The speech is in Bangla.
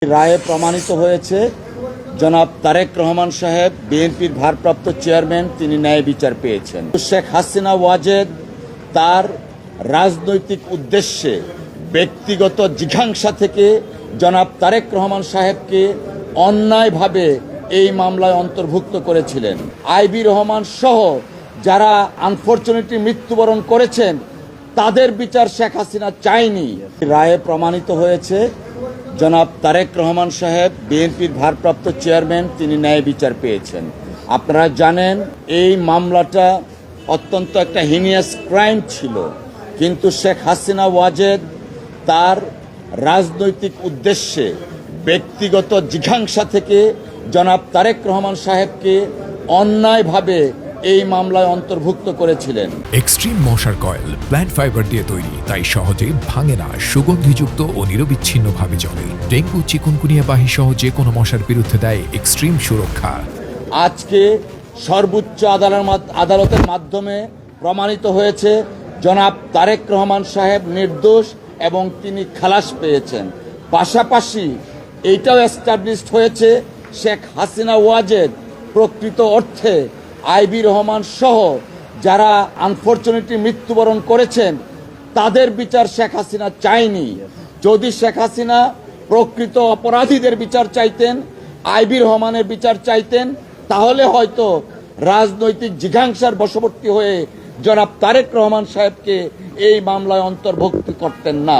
রায়ে প্রমাণিত হয়েছে জনাব তারেক রহমান সাহেব বিএনপির ভারপ্রাপ্ত চেয়ারম্যান, তিনি ন্যায় বিচার পেয়েছেন। শেখ হাসিনা ওয়াজেদ তার রাজনৈতিক উদ্দেশ্যে ব্যক্তিগত জিঘাংসা থেকে জনাব তারেক রহমান সাহেবকে অন্যায়ভাবে এই মামলায় অন্তর্ভুক্ত করেছিলেন। আইবি রহমান সহ যারা আনফরচুনেটলি মৃত্যুবরণ করেছেন তাদের বিচার শেখ হাসিনা চায়নি। রায়ে প্রমাণিত হয়েছে জনাব তারেক রহমান সাহেব বিএনপির ভারপ্রাপ্ত চেয়ারম্যান, তিনি ন্যায় বিচার পেয়েছেন। আপনারা জানেন এই মামলাটা অত্যন্ত একটা হিনিয়াস ক্রাইম ছিল, কিন্তু শেখ হাসিনা ওয়াজেদ তার রাজনৈতিক উদ্দেশ্যে ব্যক্তিগত জিঘাংসা থেকে জনাব তারেক রহমান সাহেবকে অন্যায়ভাবে এই মামলায় অন্তর্ভুক্ত করেছিলেন। এক্সট্রিম মশার কয়েল প্ল্যান্ট ফাইবার দিয়ে তৈরি, তাই সহজে ভাঙে না, সুগন্ধিযুক্ত ও নিরবিচ্ছিন্নভাবে জ্বলে। ডেঙ্গু, চিকুনগুনিয়া বাহি সহ যে কোনো মশার বিরুদ্ধে দেয় এক্সট্রিম সুরক্ষা। আজকে সর্বোচ্চ আদালতের মাধ্যমে প্রমাণিত হয়েছে জনাব তারেক রহমান সাহেব নির্দোষ এবং তিনি খালাস পেয়েছেন। পাশাপাশি এইটাও এস্টাবলিশড হয়েছে শেখ হাসিনা ওয়াজেদ প্রকৃত অর্থে আইবি রহমান সহ যারা আনফরচুনেটলি মৃত্যুবরণ করেছেন তাদের বিচার শেখ হাসিনা চায়নি। যদি শেখ হাসিনা প্রকৃত অপরাধীদের বিচার চাইতেন, আইবি রহমানের বিচার চাইতেন, তাহলে হয়তো রাজনৈতিক জিঘাংসার বশবর্তী হয়ে জনাব তারেক রহমান সাহেবকে এই মামলায় অন্তর্ভুক্ত করতেন না।